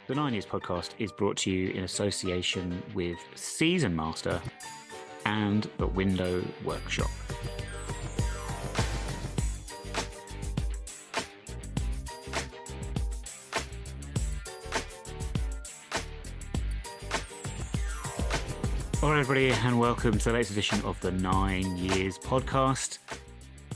The 9 Years podcast is brought to you in association with Season Master and the Window Workshop. All right, everybody, and welcome to the latest edition of the 9 Years podcast.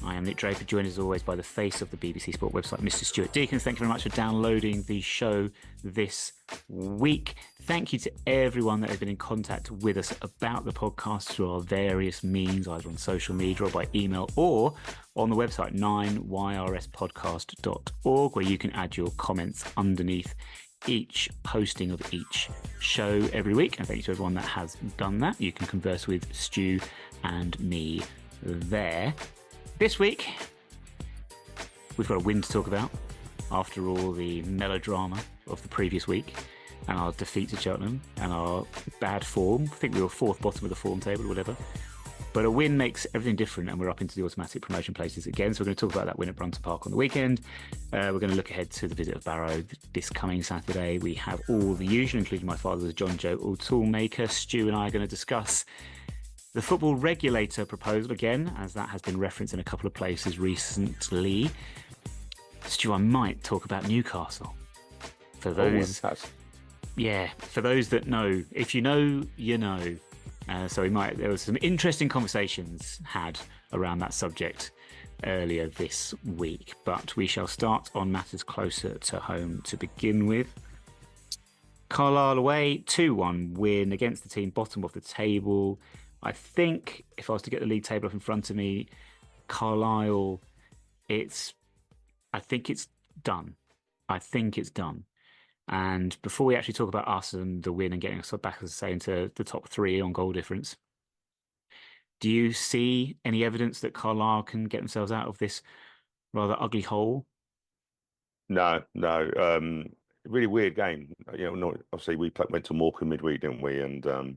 I am Nick Draper, joined as always by the face of the BBC Sport website, Mr. Stuart Deakins. Thank you very much for downloading the show this week. Thank you to everyone that has been in contact with us about the podcast through our various means, either on social media or by email or on the website 9yrspodcast.org, where you can add your comments underneath each posting of each show every week. And thank you to everyone that has done that. You can converse with Stu and me there. This week, we've got a win to talk about after all the melodrama of the previous week and our defeat to Cheltenham and our bad form. I think we were fourth bottom of the form table or whatever. But a win makes everything different, and we're up into the automatic promotion places again. So we're going to talk about that win at Brunton Park on the weekend. We're going to look ahead to the visit of Barrow this coming Saturday. We have all the usual, including my father's John Joe Toolmaker. Stu and I are going to discuss the football regulator proposal again, as that has been referenced in a couple of places recently. Stu, I might talk about Newcastle. For those, for those that know, if you know, you know. There was some interesting conversations had around that subject earlier this week, but we shall start on matters closer to home to begin with. Carlisle away, 2-1 win against the team bottom of the table. I think if I was to get the league table up in front of me, Carlisle, I think it's done. And before we actually talk about us and the win and getting us back, as I say, into the top three on goal difference, do you see any evidence that Carlisle can get themselves out of this rather ugly hole? No. Really weird game. Obviously we went to Morecambe midweek, didn't we? And to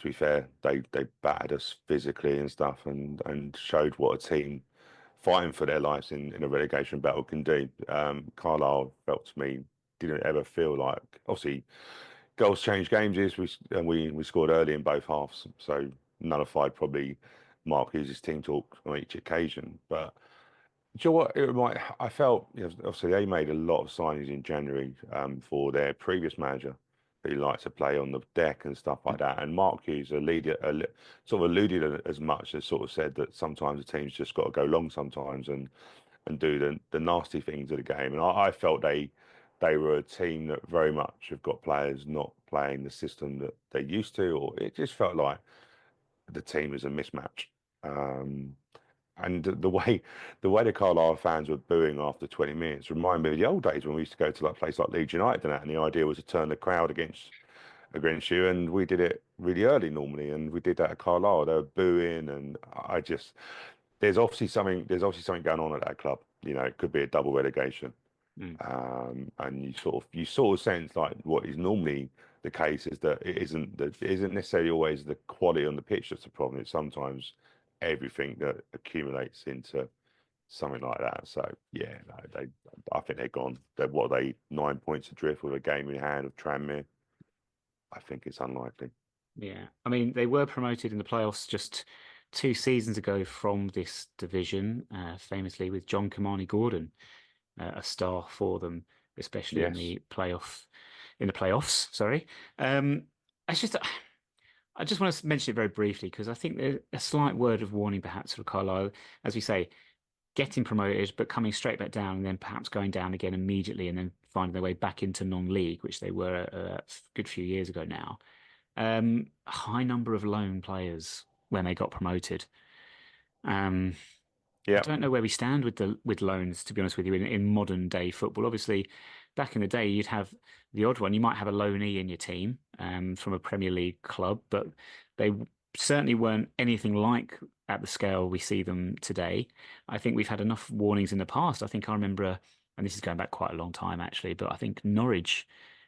be fair, they battered us physically and stuff, and showed what a team fighting for their lives in a relegation battle can do. Carlisle felt to me didn't ever feel like, obviously goals change games. We scored early in both halves, so nullified probably Mark Hughes' team talk on each occasion. But do you know what? I felt, obviously they made a lot of signings in January for their previous manager, who liked to play on the deck and stuff like that. And Mark Hughes, sort of alluded as much as sort of said that sometimes the team's just got to go long sometimes and do the nasty things of the game. And I felt they were a team that very much have got players not playing the system that they used to, or it just felt like the team is a mismatch. And the way the Carlisle fans were booing after 20 minutes reminded me of the old days when we used to go to like a place like Leeds United and that, and the idea was to turn the crowd against you, and we did it really early normally, and we did that at Carlisle. They were booing, and there's obviously something going on at that club. It could be a double relegation. And you sort of sense like what is normally the case is that it isn't necessarily always the quality on the pitch that's the problem. It's sometimes everything that accumulates into something like that. So yeah, no, I think they're gone. What are they, 9 points adrift with a game in hand of Tranmere? I think it's unlikely. Yeah, I mean, they were promoted in the playoffs just 2 seasons ago from this division, famously with John Kimani Gordon, a star for them, especially in Yes. the playoffs. Sorry, it's just I just want to mention it very briefly because I think there's a slight word of warning perhaps for Carlisle, as we say, getting promoted but coming straight back down and then perhaps going down again immediately and then finding their way back into non-league, which they were a good few years ago now. High number of loan players when they got promoted. Um, I Yeah. don't know where we stand with loans, to be honest with you, in modern day football. Obviously, back in the day, you'd have the odd one. You might have a loanee in your team from a Premier League club, but they certainly weren't anything like at the scale we see them today. I think we've had enough warnings in the past. I think I remember, and this is going back quite a long time actually, but I think Norwich,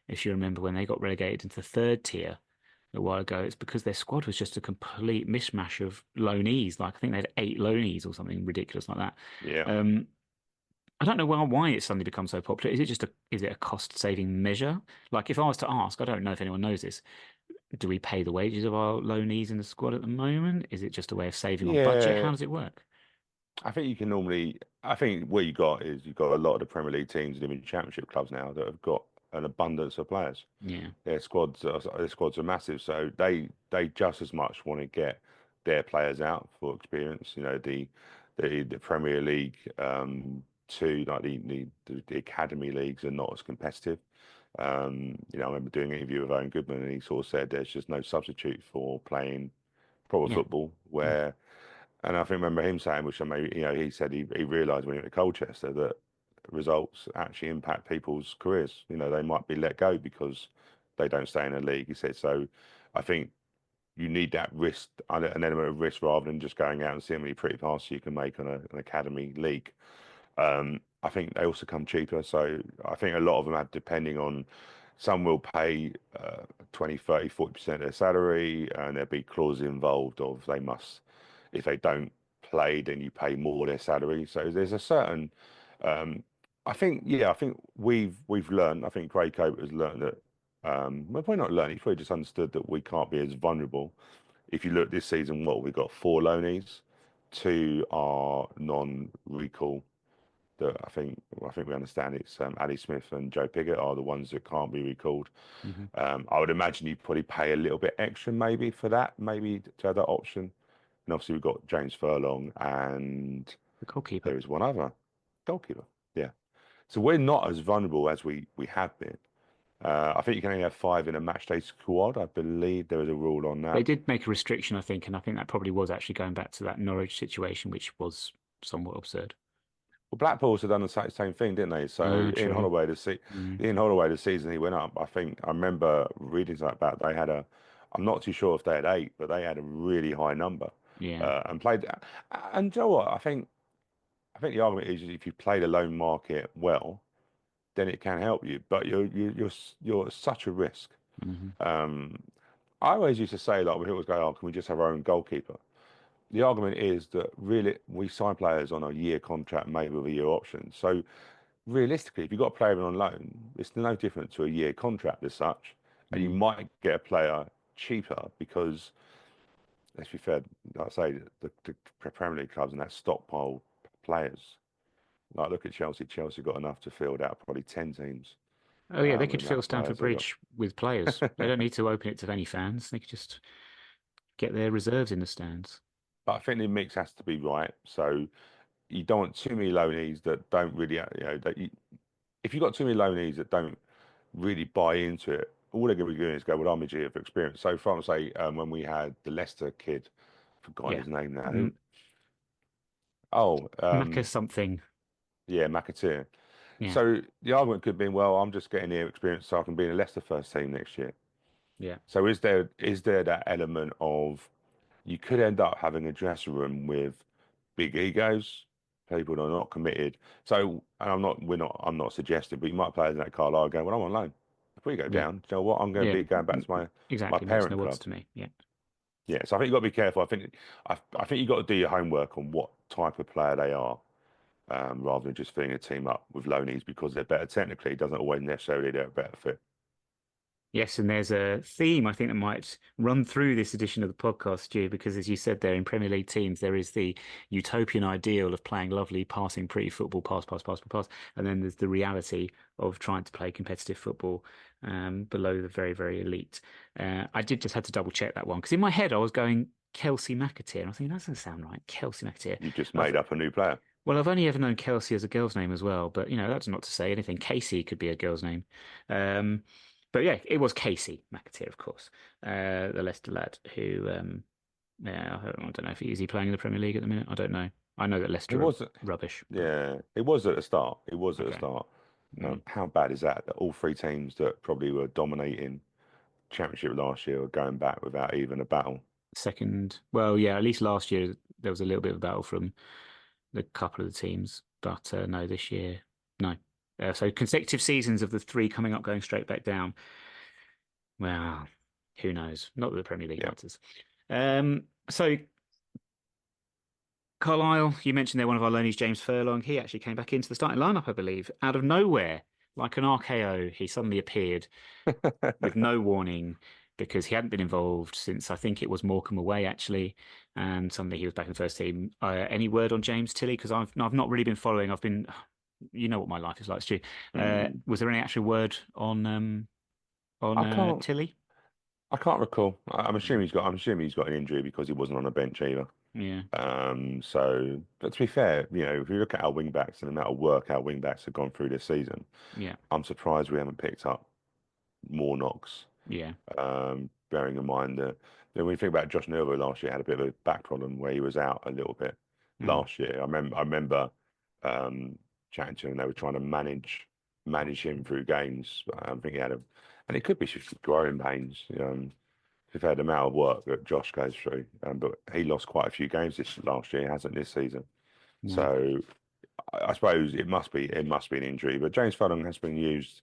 if you remember when they got relegated into the third tier a while ago, it's because their squad was just a complete mishmash of loanees. Like I think they had 8 loanees or something ridiculous like that. Yeah. Um, I don't know why it's suddenly become so popular. Is it just is it a cost saving measure? Like if I was to ask, I don't know if anyone knows this. Do we pay the wages of our loanees in the squad at the moment? Is it just a way of saving on budget? Yeah, How does it work? I think you can normally. I think what you got is you've got a lot of the Premier League teams and even Championship clubs now that have got an abundance of players. Yeah, Their squads are massive, so they just as much want to get their players out for experience. You know, the Premier League two, like the academy leagues are not as competitive. I remember doing an interview with Owen Goodman, and he sort of said there's just no substitute for playing proper yeah, football. mm, And I think remember him saying, which I maybe he said he realised when he went to Colchester that results actually impact people's careers. You know, they might be let go because they don't stay in a league. He said so. I think you need that risk, an element of risk, rather than just going out and seeing how many pretty passes you can make on an academy league. I think they also come cheaper. So I think a lot of them are depending on some will pay 20, 30, 40% of their salary, and there'll be clauses involved of they must, if they don't play, then you pay more of their salary. So there's a certain, um, I think we've learned, I think Grey Coat has learned that, well, probably not learned, he's probably just understood that we can't be as vulnerable. If you look this season, we've got four loanees, two are non-recall that I think we understand it's Ali Smith and Joe Pigott are the ones that can't be recalled. hmm. I would imagine you probably pay a little bit extra maybe for that, maybe to have that option. And obviously we've got James Furlong and The goalkeeper. there is one other goalkeeper. Yeah. So we're not as vulnerable as we have been. I think you can only have five in a match day squad. I believe there is a rule on They that. did make a restriction, I think, and I think that probably was actually going back to that Norwich situation, which was somewhat absurd. Well, Blackpool also done the same thing, didn't they? So True. Mm, Ian Holloway, the season he went up, I think I remember reading something about they had a. I'm not too sure if they had eight, but they had a really high number, yeah. and played. And you know what? I think the argument is if you play the loan market well, then it can help you. But you're such a risk. Hmm. Um, I always used to say like when it was going, oh, can we just have our own goalkeeper? The argument is that really we sign players on a year contract, maybe with a year option. So realistically, if you've got a player on loan, it's no different to a year contract as such. And you Mm. might get a player cheaper because, let's be fair, like I say, the Premier League clubs and that stockpile players. Like look at Chelsea. Chelsea got enough to field out probably 10 teams Oh yeah, they with could the amount fill of Stamford players they Bridge with players. They got. don't need to open it to any fans. They could just get their reserves in the stands. But I think the mix has to be right. So you don't want too many loanees that don't really, if you've got too many loanees that don't really buy into it, all they're going to be doing is go, well, I'm a G for experience. So, from say, when we had the Leicester kid, forgotten Yeah. his name now. Who? M Oh, Macca something. yeah, McAteer. Yeah. So the argument could be, well, I'm just getting here experience so I can be in the Leicester first team next year. Yeah. So is there that element of you could end up having a dressing room with big egos, people that are not committed. So, and I'm not suggesting, but you might play in that Carlisle going, well, I'm on loan. If we go Yeah. down, do you know what? I'm going to Yeah. be going back to my Exactly. Makes no parent odds club. to me. Yeah. Yeah, so I think you've got to be careful. I think you've got to do your homework on what type of player they are, rather than just filling a team up with loanies because they're better technically. It doesn't always necessarily they're a better fit. Yes, and there's a theme I think that might run through this edition of the podcast, Stu, because as you said there, in Premier League teams, there is the utopian ideal of playing lovely, passing, pretty football, pass, pass, pass, pass, pass, and then there's the reality of trying to play competitive football below the very, very elite. I did just have to double check that one because in my head I was going Kelsey McAteer, and I think that doesn't sound right, Kelsey McAteer. You've just I've made up a new player. well, I've only ever known Kelsey as a girl's name as well, but that's not to say anything. Casey could be a girl's name. Um, but yeah, it was Casey McAteer, of course, the Leicester lad who, yeah, I don't know if is he playing in the Premier League at the minute. I don't know. I know that It Leicester are was, rubbish, but yeah, it was at the start. It was at the okay. start. Mm. How bad is that? That all three teams that probably were dominating Championship last year are going back without even a battle. Second, well, yeah, at least last year there was a little bit of battle from the couple of the teams, but no, this year, no. So consecutive seasons of the three coming up, going straight back down. Well, who knows? Not that the Premier League Yeah. matters. So Carlisle, you mentioned they're one of our loanies, James Furlong. He actually came back into the starting lineup, I believe, out of nowhere, like an RKO. He suddenly appeared with no warning because he hadn't been involved since I think it was Morecambe away actually, and suddenly he was back in the first team. Any word on James Tilley? Because I've not really been following. I've been, you know what my life is like, Stu. Mm, Was there any actual word on I can't. Tilley? I can't recall. I'm assuming Mm. he's got. I'm assuming he's got an injury because he wasn't on the bench either. Yeah, But to be fair, if you look at our wing backs and the amount of work our wing backs have gone through this season, yeah, I'm surprised we haven't picked up more knocks. yeah. Bearing in mind that when you think about Josh Nervo last year, had a bit of a back problem where he was out a little bit Mm. last year. I remember um, chatting to him. They were trying to manage him through games. I think he had and it could be just growing pains. We've had the amount of work that Josh goes through, but he lost quite a few games this last year, hasn't this season? No. So I suppose it must be an injury. But James Fudden has been used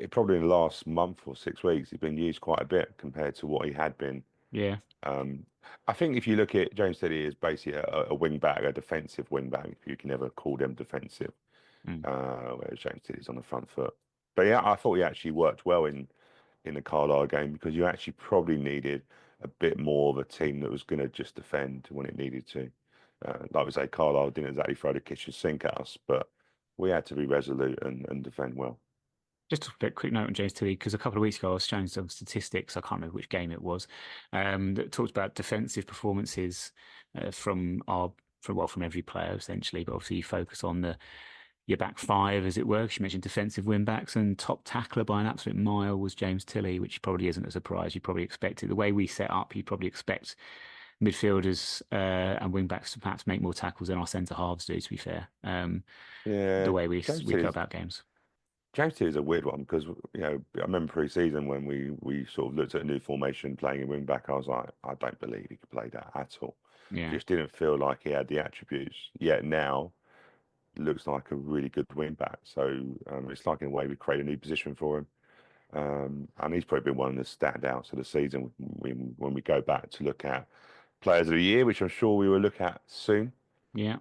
probably in the last month or 6 weeks. He's been used quite a bit compared to what he had been. Yeah. Um, I think if you look at James Teddy as basically a wing back, a defensive wing back, if you can ever call them defensive, Mm. whereas James Teddy's on the front foot. But yeah, I thought he actually worked well in the Carlisle game because you actually probably needed a bit more of a team that was going to just defend when it needed to. Like we say, Carlisle didn't exactly throw the kitchen sink at us, but we had to be resolute and defend well. Just a bit quick note on James Tilley, because a couple of weeks ago I was showing some statistics. I can't remember which game it was, that talked about defensive performances from every player essentially. But obviously you focus on the your back five, as it were. 'Cause you mentioned defensive win backs, and top tackler by an absolute mile was James Tilley, which probably isn't a surprise. You probably expect it. The way we set up, you probably expect midfielders and wing backs to perhaps make more tackles than our centre halves do. To be fair, the Yeah, way we James we go Teddy's about games. James Teddy's a weird one because I remember pre-season when we sort of looked at a new formation playing in wing back. I was like, I don't believe he could play that at all. Yeah, Just didn't feel like he had the attributes. Yet now looks like a really good wing back. So it's like in a way we create a new position for him. And he's probably been one of the standouts of the season when we go back to look at players of the year, which I'm sure we will look at soon. yeah.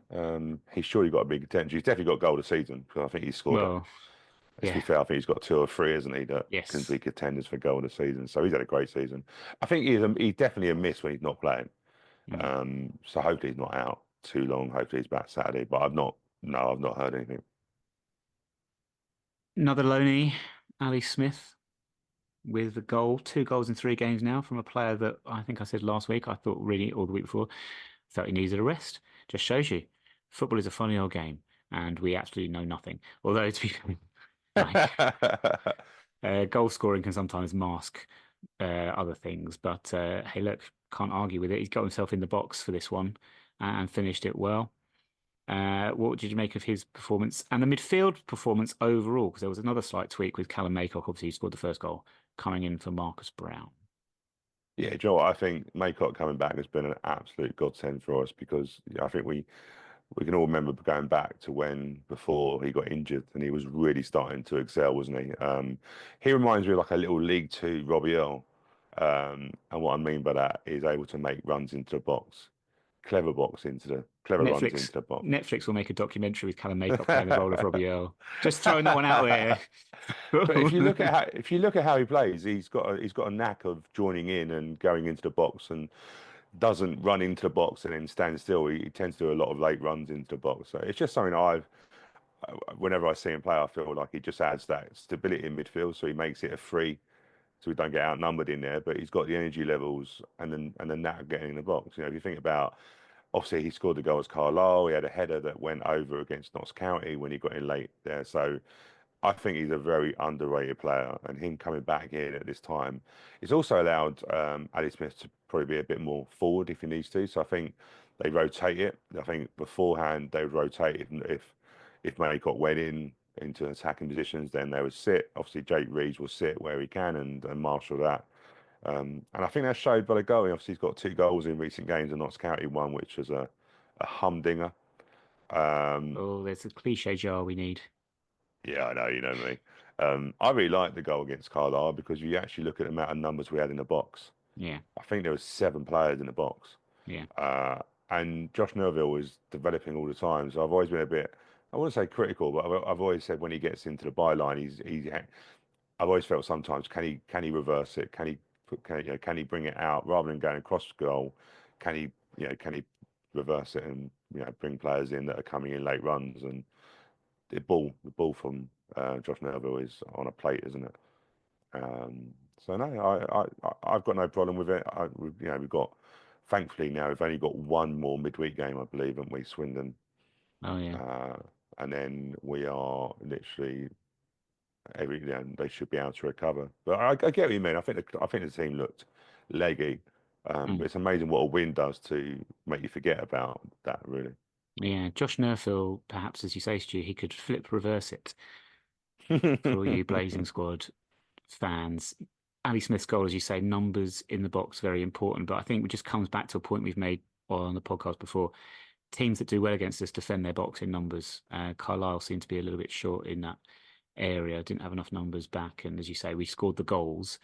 He's surely got a big attention. He's definitely got goal of the season because I think he's scored. Well, To be yeah, fair, I think he's got two or three, isn't he, that can yes. be contenders for goal of the season. So he's had a great season. I think he's definitely a miss when he's not playing. Mm. So hopefully he's not out too long. Hopefully he's back Saturday. But I've not heard anything. Another loanee, Ali Smith, with a goal, 2 goals in 3 games now from a player that I think I said last week. I thought really, or the week before, thought he needed a rest. Just shows you, football is a funny old game, and we absolutely know nothing. Although to be like, goal scoring can sometimes mask other things, but hey, look, can't argue with it. He's got himself in the box for this one and finished it well. What did you make of his performance and the midfield performance overall? Because there was another slight tweak with Callum Maycock, obviously, he scored the first goal, coming in for Marcus Brown. Yeah, Joe, I think Maycock coming back has been an absolute godsend for us because I think we can all remember going back to when before he got injured and he was really starting to excel, wasn't he? He reminds me of like a little League Two Robbie Earl. And what I mean by that is able to make runs into the box, clever runs Netflix into the box. Netflix will make a documentary with Callum Maycock playing the role of Robbie Earl. Just throwing that one out there. But if you look at how he plays, he's got a knack of joining in and going into the box and doesn't run into the box and then stand still. He tends to do a lot of late runs into the box. So it's just something whenever I see him play, I feel like he just adds that stability in midfield. So he makes it a free, so we don't get outnumbered in there. But he's got the energy levels and the knack of getting in the box. If you think about, obviously he scored the goal as Carlisle. He had a header that went over against Notts County when he got in late there. So I think he's a very underrated player, and him coming back in at this time, it's also allowed Ali Smith to probably be a bit more forward if he needs to. So I think they rotate it. I think beforehand they would rotate if Maycock went into attacking positions, then they would sit. Obviously, Jake Reeves will sit where he can and marshal that. And I think that showed by the goal. Obviously, he's got 2 goals in recent games, and Notts County one, which was a humdinger. Um, Oh, there's a cliche jar we need. Yeah, I know, you know me. I really liked the goal against Carlisle because you actually look at the amount of numbers we had in the box. Yeah, I think there was 7 players in the box. yeah. and Josh Nerville is developing all the time. So I've always been a bit, I wouldn't say critical, but I've always said when he gets into the byline, I've always felt sometimes can he reverse it? Can he bring it out rather than going across the goal? Can he reverse it and bring players in that are coming in late runs? And the ball from Josh Nerville is on a plate, isn't it? So no, I've got no problem with it. We've got, thankfully now we've only got one more midweek game, I believe, haven't we, Swindon? Oh yeah. Uh, and then we are literally they should be able to recover. But I get what you mean. I think the team looked leggy. But Mm. it's amazing what a win does to make you forget about that, really. Yeah, Josh Nerfil, perhaps as you say, Stu, he could flip reverse it for all you Blazing Squad fans. Ali Smith's goal, as you say, numbers in the box very important. But I think it just comes back to a point we've made on the podcast before. Teams that do well against us defend their box in numbers. Carlisle seemed to be a little bit short in that area. Didn't have enough numbers back, and as you say, we scored the goals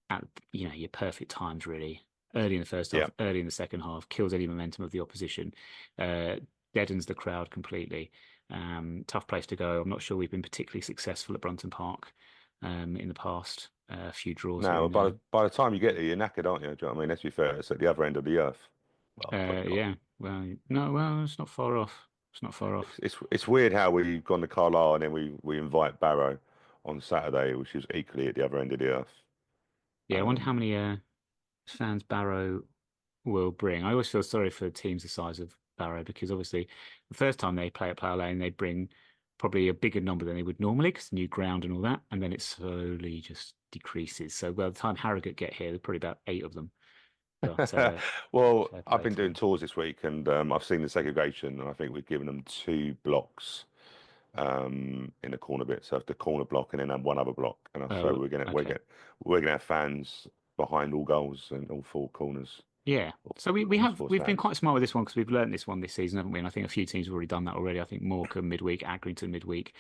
at your perfect times, really. Early in the first Yeah. half, early in the second half, kills any momentum of the opposition, uh, deadens the crowd completely. Tough place to go. I'm not sure we've been particularly successful at Brunton Park in the past. A few draws here Now, and by there. the time you get there, you're knackered, aren't you? Do you know what I mean? Let's be fair, it's at the other end of the earth. Well, probably not. Yeah. Well, no. Well, it's not far off. It's not far off. It's weird how we've gone to Carlisle and then we invite Barrow on Saturday, which is equally at the other end of the earth. Yeah. I wonder how Um, many fans Barrow will bring. I always feel sorry for teams the size of Barrow because obviously the first time they play at Plough Lane, they bring probably a bigger number than they would normally because new ground and all that, and then it slowly just decreases. So by the time Harrogate get here, there's probably about 8 of them. But well, fair I've play been to doing them. tours this week and I've seen the segregation and I think we've given them two blocks in the corner bit. So the corner block and then one other block. And so Oh, we're gonna we're okay. gonna we're gonna have fans behind all goals and all four corners, Yeah. So we all have four we've been stands. quite smart with this one because we've learned this one this season, haven't we? And I think a few teams have already done that already. I think Morecambe midweek, Accrington midweek,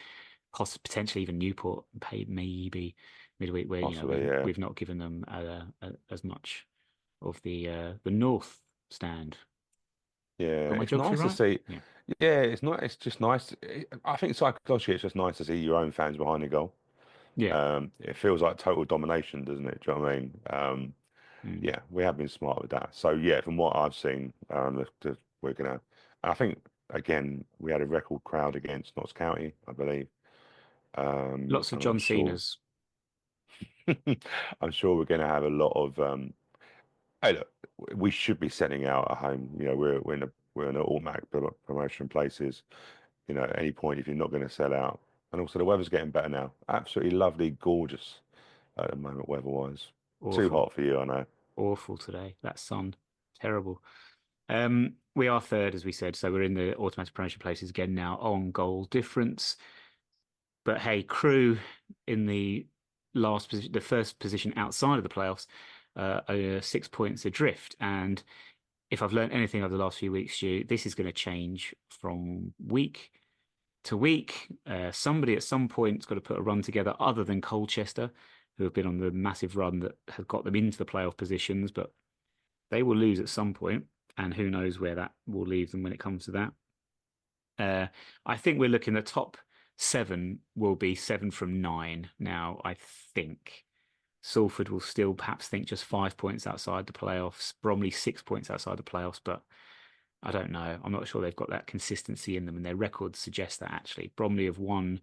potentially even Newport paid maybe midweek, where Possibly, we've yeah. we've not given them as much of the north stand. Yeah, Got my it's geography nice to right? see. Yeah. Yeah, it's not. It's just nice. I think psychologically, it's just nice to see your own fans behind the goal. Yeah. It feels like total domination, doesn't it? Do you know what I mean? Mm. Yeah, we have been smart with that. So yeah, from what I've seen, we're gonna. I think again, we had a record crowd against Notts County, I believe. Lots of And I'm John sure, Cena's. I'm sure we're gonna have a lot of. Hey, look, we should be setting out at home. We're in an automatic promotion places. At any point if you're not going to sell out. And also the weather's getting better now. Absolutely lovely, gorgeous at the moment weather-wise. Too Awful. hot for you, I know. Awful today. That sun. Terrible. We are third, as we said, so we're in the automatic promotion places again now on goal difference. But hey, Crew in the last position, the first position outside of the playoffs, are 6 points adrift. And if I've learned anything over the last few weeks, Stu, this is going to change from week to week. Somebody at some point has got to put a run together other than Colchester, who have been on the massive run that has got them into the playoff positions, but they will lose at some point, and who knows where that will leave them when it comes to that. I think we're looking the top 7 will be 7 from 9 now, I think. Salford will still perhaps think just 5 points outside the playoffs. Bromley 6 points outside the playoffs, but I don't know. I'm not sure they've got that consistency in them, and their records suggest that actually. Bromley have won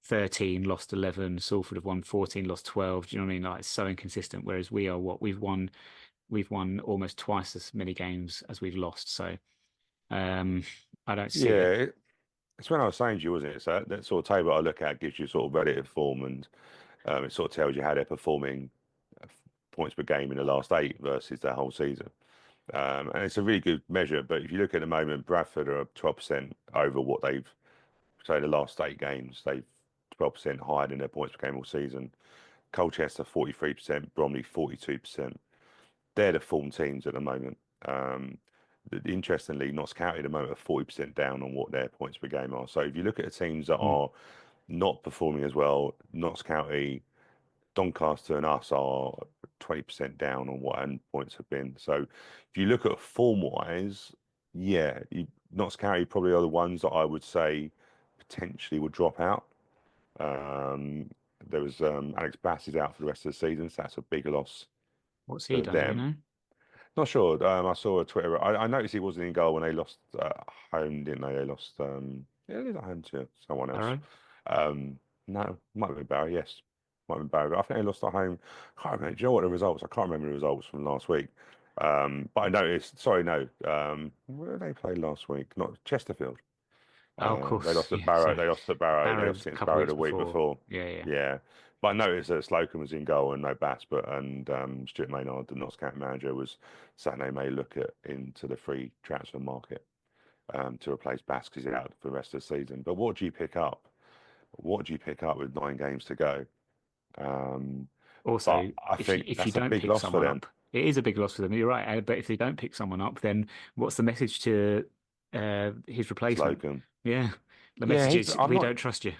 13, lost 11. Salford have won 14, lost 12. Do you know what I mean? Like it's so inconsistent. Whereas we are what we've won almost twice as many games as we've lost. So um, I don't see Yeah, it. it's when I was saying to you, wasn't it? So that sort of table I look at gives you sort of relative form and it sort of tells you how they're performing uh, points per game in the last 8 versus their whole season. And it's a really good measure. But if you look at the moment, Bradford are 12% over what they've, say, the last 8 games. They've 12% higher than their points per game all season. Colchester 43%, Bromley 42%. They're the form teams at the moment. Interestingly, Notts County at the moment are 40% down on what their points per game are. So if you look at the teams that Mm. are not performing as well, Notts County, Doncaster, and us are 20% down on what end points have been. So if you look at form wise, yeah, Notts County probably are the ones that I would say potentially would drop out. Um, there was Alex Bass is out for the rest of the season, so that's a big loss What's he for done? Do we them. know? Not sure. I saw a Twitter. I noticed he wasn't in goal when they lost home, didn't they? They lost. Yeah, they lost at home to someone else. Barrow? Um, no, might have been Barry. Yes, might have been Barry. But I think they lost at home. Can't remember. Do you know what the results? I can't remember the results from last week. But I noticed. Sorry, no. Where did they play last week? Not Chesterfield. Oh, of They course. lost at Yeah, Barrow. sorry. They lost at Barrow. They Barrow lost a against couple of Barrow weeks the week before. before. Yeah, yeah. Yeah. But I noticed that Slocum was in goal and no Bass, but Stuart Maynard, the Notts County manager, was saying they may look at into the free transfer market to replace Bass because he's out for the rest of the season. But what do you pick up? What do you pick up with 9 games to go? Um, but Also, I think if you that's a don't big pick loss for someone them. up, it is a big loss for them. You're right. But if they don't pick someone up, then what's the message to his replacement? Slocum. Yeah, the Yeah, message is I'm we not. don't trust you.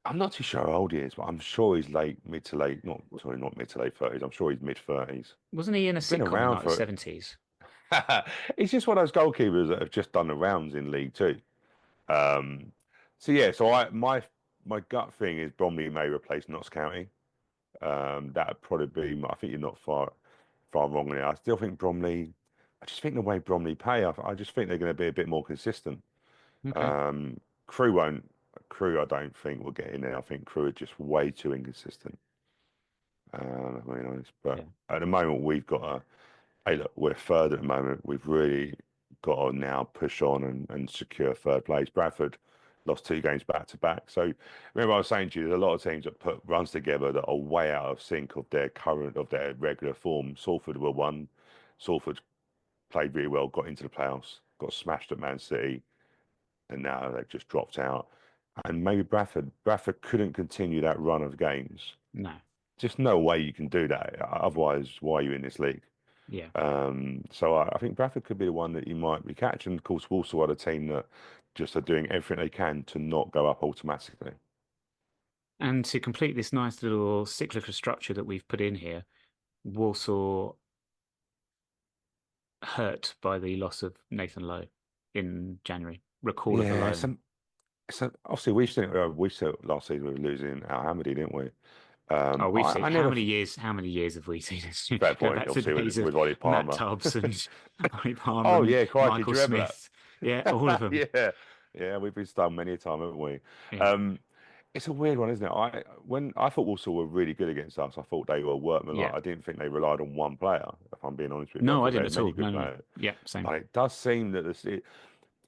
I'm not too sure how old he is, but I'm sure he's mid to late. Not sorry, not mid to late 30s. I'm sure he's mid 30s. Wasn't he in a He's been sitcom in around like the for 70s? He's just one of those goalkeepers that have just done the rounds in League Two. Um, so yeah, so my gut thing is Bromley may replace Notts County. That'd probably be. I think you're not far wrong there. I still think Bromley. I just think the way Bromley pay, I just think they're going to be a bit more consistent. Okay. Um, Crew won't. Crew, I don't think will get in there. I think Crew are just way too inconsistent. If I'm being honest, Yeah. but at the moment we've got a. Hey, look, we're third at the moment. We've really got to now push on and secure third place. Bradford lost 2 games back to back. So remember, I was saying to you, there's a lot of teams that put runs together that are way out of sync of their regular form. Salford were one. Salford played really well, got into the playoffs, got smashed at Man City, and now they've just dropped out. And maybe Bradford couldn't continue that run of games. No. Just no way you can do that. Otherwise, why are you in this league? Yeah. So I think Bradford could be the one that you might be catching. Of course, Walsall are the team that just are doing everything they can to not go up automatically. And to complete this nice little cyclical structure that we've put in here, Warsaw hurt by the loss of Nathan Lowe in January. Recall of the Yeah, loan. so obviously we saw last season we were losing Al Hamidi, didn't we? Oh, we've seen I never how many years have we seen this? fair Go point, back to the obviously days of with Ollie Matt Palmer. Tubbs and Ollie Palmer Oh and yeah, crikey, Michael do you remember that? Smith. Yeah, all of them. Yeah, yeah, we've been stung many a time, haven't we? Yeah. Um, it's a weird one, isn't it? When I thought Walsall were really good against us, I thought they were workmanlike. Yeah. I didn't think they relied on one player. If I'm being honest with you, I No, I thought they didn't had at many all. good No, no, no. players. Yeah, same. But it does seem that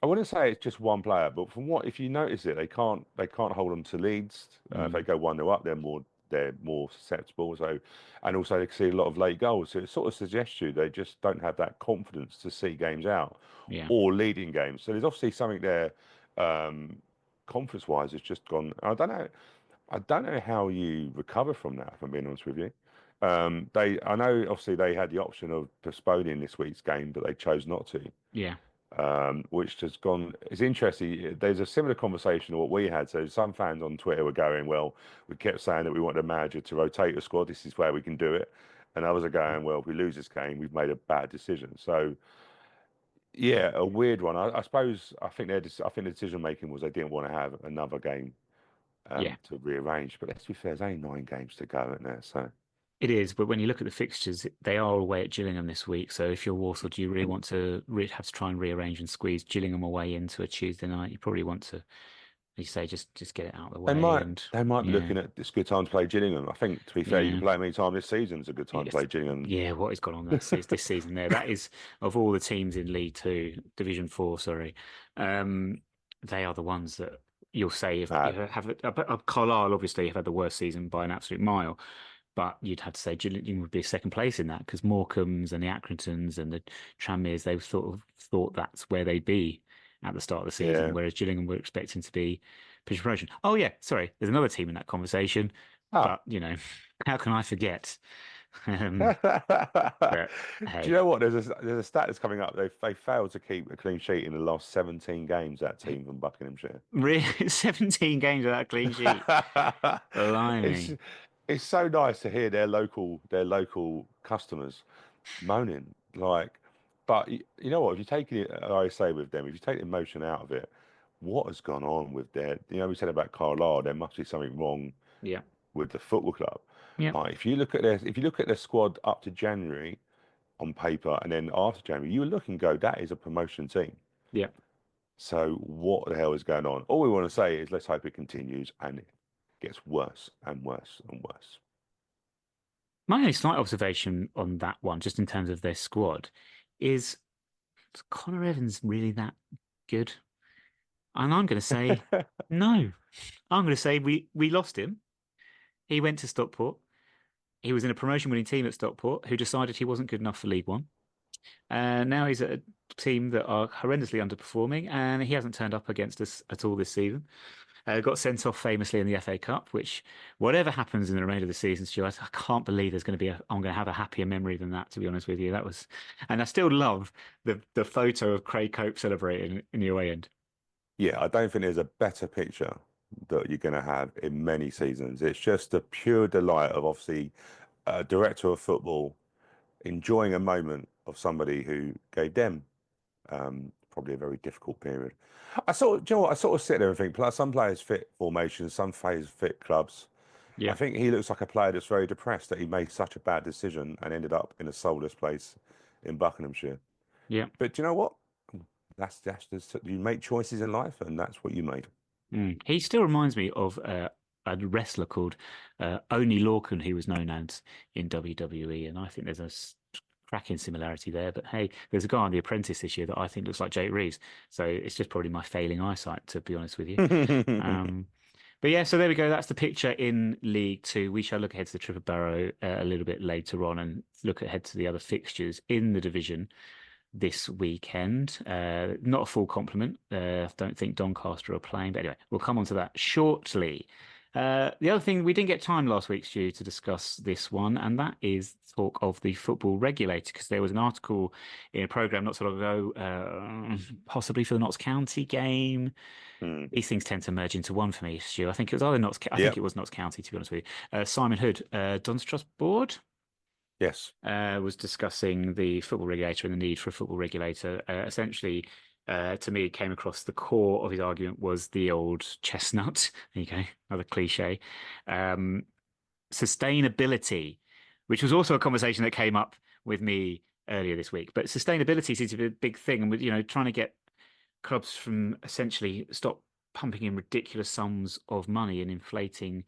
I wouldn't say it's just one player, but from what if you notice it, they can't hold them to leads. If they Mm, go 1-0 up, they're more susceptible. So, and also they can see a lot of late goals. So it sort of suggests you they just don't have that confidence to see games out yeah. or leading games. So there's obviously something there, conference wise, has just gone. I don't know how you recover from that. If I'm being honest with you, I know obviously they had the option of postponing this week's game, but they chose not to, Yeah. which has gone. It's interesting. There's a similar conversation to what we had. So some fans on Twitter were going, "Well, we kept saying that we wanted a manager to rotate the squad. This is where we can do it." And others are going, "Well, if we lose this game, we've made a bad decision." So yeah, a weird one. I suppose I think the decision making was they didn't want to have another game Yeah. to rearrange. But let's be fair, there's only 9 games to go, isn't there? So It is, but when you look at the fixtures, they are away at Gillingham this week. So if you're Walsall, do you really want to have to try and rearrange and squeeze Gillingham away into a Tuesday night? You probably want to, as you say, just get it out of the they way. might And they might be yeah, looking at this good time to play Gillingham. I think to be fair, you can yeah, play them any time this season. It's a good time to yes, play Gillingham. yeah. What has gone on this season there? That is of all the teams in League Two, Division Four, sorry, um, they are the ones that you'll say if have Carlisle obviously have had the worst season by an absolute mile. But you'd have to say Gillingham would be second place in that because Morecambe's and the Accringtons and the Tranmeres, they sort of thought that's where they'd be at the start of the season, Yeah. whereas Gillingham were expecting to be pushing promotion. Oh yeah, sorry, there's another team in that conversation, Oh. but how can I forget? Do Um, but you hey, know what? There's a stat that's coming up. They failed to keep a clean sheet in the last 17 games. That team from Buckinghamshire. really, 17 games without a clean sheet. It's Blimey. it's so nice to hear their local customers moaning. Like But you know what? If you take it, I say with them, if you take the emotion out of it, what has gone on with their? You know, we said about Carlisle, there must be something wrong Yeah. with the football club. Yeah. Like if you look at their squad up to January on paper, and then after January, you look and go, that is a promotion team. Yeah. So what the hell is going on? All we want to say is let's hope it continues and it gets worse and worse and worse. My only slight observation on that one, just in terms of their squad, is Connor Evans really that good? And I'm going to say no. I'm going to say we lost him. He went to Stockport. He was in a promotion-winning team at Stockport who decided he wasn't good enough for League One. Now he's at a team that are horrendously underperforming, and he hasn't turned up against us at all this season. Got sent off famously in the FA Cup, which whatever happens in the remainder of the season, Stuart, I can't believe there's going to be I'm going to have a happier memory than that, to be honest with you. That was, and I still love the photo of Craig Cope celebrating in the away end. Yeah, I don't think there's a better picture that you're going to have in many seasons. It's just the pure delight of obviously a director of football enjoying a moment of somebody who gave them probably a very difficult period. Do you know what? I sort of sit there and think, some players fit formations, some players fit clubs. I Yeah, think he looks like a player that's very depressed that he made such a bad decision and ended up in a soulless place in Buckinghamshire. yeah. But do you know what? That's just, you make choices in life, and that's what you made. He still reminds me of a wrestler called Oni Lorcan, he was known as in WWE, and I think there's a cracking similarity there. But hey, there's a guy on The Apprentice this year that I think looks like Jake Reeves, so it's just probably my failing eyesight, to be honest with you. Um, but yeah, so there we go. That's the picture in League Two. We shall look ahead to the Triple Barrow a little bit later on and look ahead to the other fixtures in the division this weekend. Not a full complement. I don't think Doncaster are playing, but anyway, we'll come on to that shortly. The other thing, we didn't get time last week, Stu, to discuss this one, and that is talk of the football regulator, because there was an article in a programme not so long ago, possibly for the Notts County game. Hmm. These things tend to merge into one for me, Stu. I think it was either Notts. I think Yep. it was Notts County, to be honest with you. Simon Hood, Don's Trust Board Yes. was discussing the football regulator and the need for a football regulator. Essentially, to me, it came across the core of his argument was the old chestnut. There you go, another cliche. Sustainability, which was also a conversation that came up with me earlier this week. But sustainability seems to be a big thing, and with trying to get clubs from essentially stop pumping in ridiculous sums of money and inflating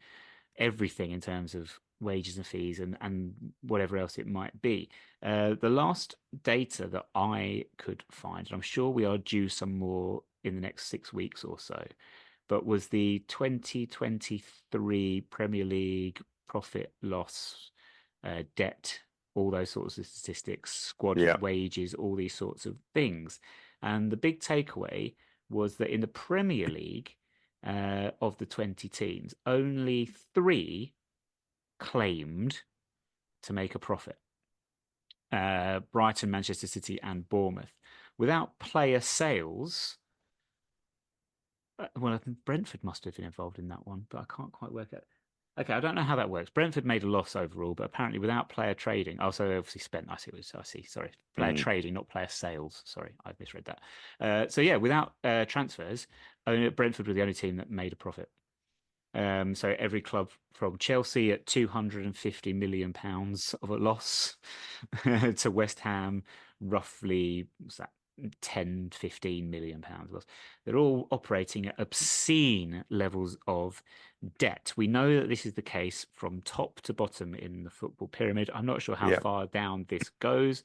everything in terms of wages and fees and whatever else it might be. The last data that I could find, and I'm sure we are due some more in the next 6 weeks or so, but was the 2023 Premier League profit loss, debt, all those sorts of statistics, squad Yeah. wages, all these sorts of things. And the big takeaway was that in the Premier League, of the 20 teams, only 3 claimed to make a profit. Brighton, Manchester City, and Bournemouth. Without player sales, well, Brentford must have been involved in that one, but I can't quite work out. Okay, I don't know how that works. Brentford made a loss overall, but apparently without player trading, also they obviously spent. I see. Sorry, player Mm. trading, not player sales. Sorry, I misread that. So yeah, without transfers, Brentford were the only team that made a profit. So every club from Chelsea at £250 million of a loss to West Ham, roughly, what's that, 10, £15 million loss. They're all operating at obscene levels of debt. We know that this is the case from top to bottom in the football pyramid. I'm not sure how Yeah. far down this goes.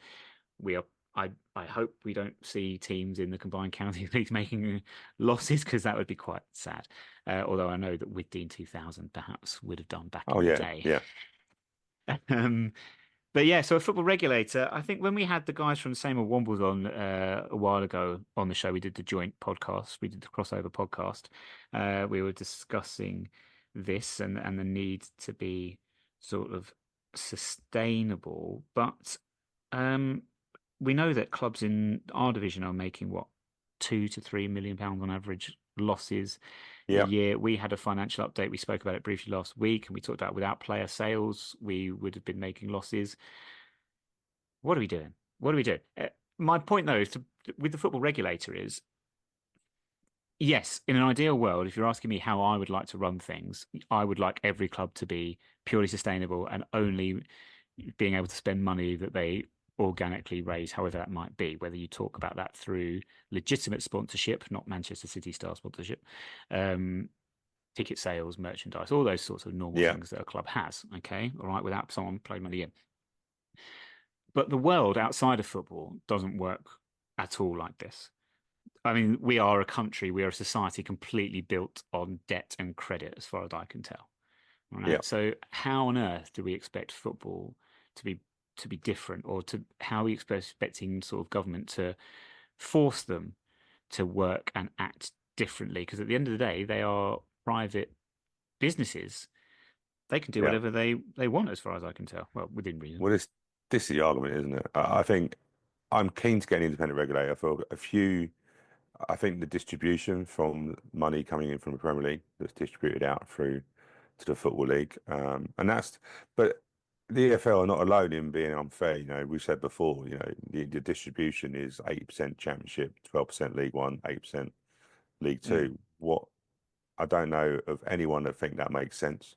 We are. I hope we don't see teams in the combined county leagues making losses, because that would be quite sad. Although I know that with Dean 2000 perhaps would have done back Oh in the yeah. day. Yeah. Um, but yeah, so a football regulator. I think when we had the guys from Same Old Wombles on a while ago on the show, we did the joint podcast, we did the crossover podcast. We were discussing this and the need to be sort of sustainable, but we know that clubs in our division are making what, £2 to £3 million on average losses a Yeah. year. We had a financial update. We spoke about it briefly last week, and we talked about without player sales, we would have been making losses. What are we doing? What are we doing? my point though is with the football regulator is yes, in an ideal world, if you're asking me how I would like to run things, I would like every club to be purely sustainable and only being able to spend money that they organically raise, however that might be, whether you talk about that through legitimate sponsorship, not Manchester City style sponsorship, um, ticket sales, merchandise, all those sorts of normal Yeah, things that a club has, okay, all right, without someone playing money in. But the world outside of football doesn't work at all like this. I mean, we are a country, we are a society completely built on debt and credit, as far as I can tell. yeah. Right. So how on earth do we expect football to be different, or to how are we expecting sort of government to force them to work and act differently? Because at the end of the day, they are private businesses. They can do Yeah. whatever they want, as far as I can tell. Well, within reason. Well, this is the argument, isn't it? I think I'm keen to get an independent regulator for a few. I think the distribution from money coming in from the Premier League that's distributed out through to the Football League, and but the EFL are not alone in being unfair. You know, we said before, you know, the distribution is 80% Championship, 12% League One, 8% League Mm. Two. What I don't know of anyone that think that makes sense.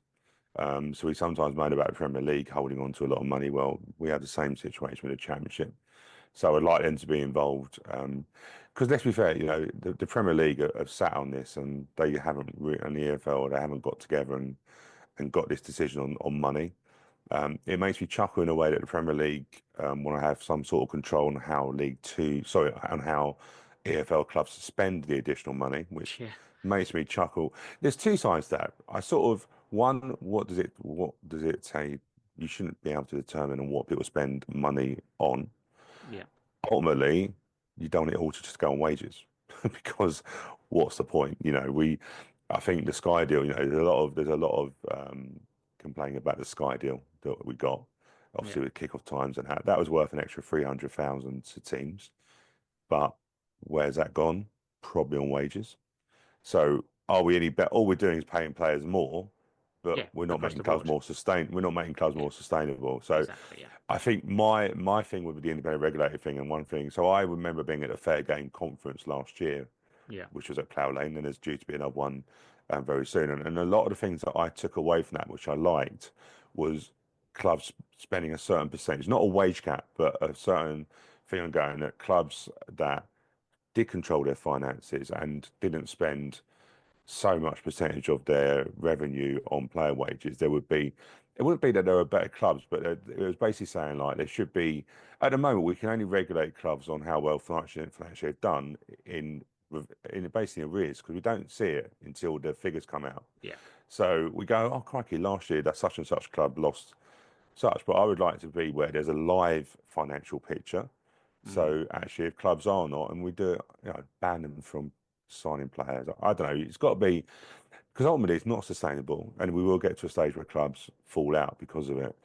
So we sometimes moan about the Premier League holding on to a lot of money. Well, we have the same situation with the Championship. So I'd like them to be involved. Because let's be fair, you know, the Premier League have sat on this and they haven't, and the EFL, they haven't got together and got this decision on money. It makes me chuckle in a way that the Premier League want to have some sort of control on how on how EFL clubs spend the additional money, which Yeah. makes me chuckle. There's two sides to that. I sort of one, what does it say? You shouldn't be able to determine on what people spend money on. Yeah. Ultimately, you don't want it all to just go on wages because what's the point? You know, I think the Sky deal, you know, there's a lot of complaining about the Sky deal that we got, Yeah. obviously with kickoff times and how that was worth an extra 300,000 to teams. But where's that gone? Probably on wages. So are we any better? All we're doing is paying players more, but Yeah. we're not Across making the clubs board. more sustain. We're not making clubs Yeah. more sustainable. So Exactly. Yeah. I think my thing with the independent regulator thing and one thing. So I remember being at a fair game conference last year, Yeah. which was at Cloud Lane, and there's due to be another one very soon. And a lot of the things that I took away from that, which I liked, was clubs spending a certain percentage, not a wage cap, but a certain thing on going that clubs that did control their finances and didn't spend so much percentage of their revenue on player wages, it wouldn't be that there were better clubs, but it was basically saying like there should be, at the moment, we can only regulate clubs on how well financially have done in, in basically arrears because we don't see it until the figures come out. Yeah. So we go, oh, crikey, last year that such and such club lost such, but I would like to be where there's a live financial picture. Mm. So actually, if clubs are not, and we do, you know, ban them from signing players, I don't know. It's got to be because ultimately it's not sustainable, and we will get to a stage where clubs fall out because of it.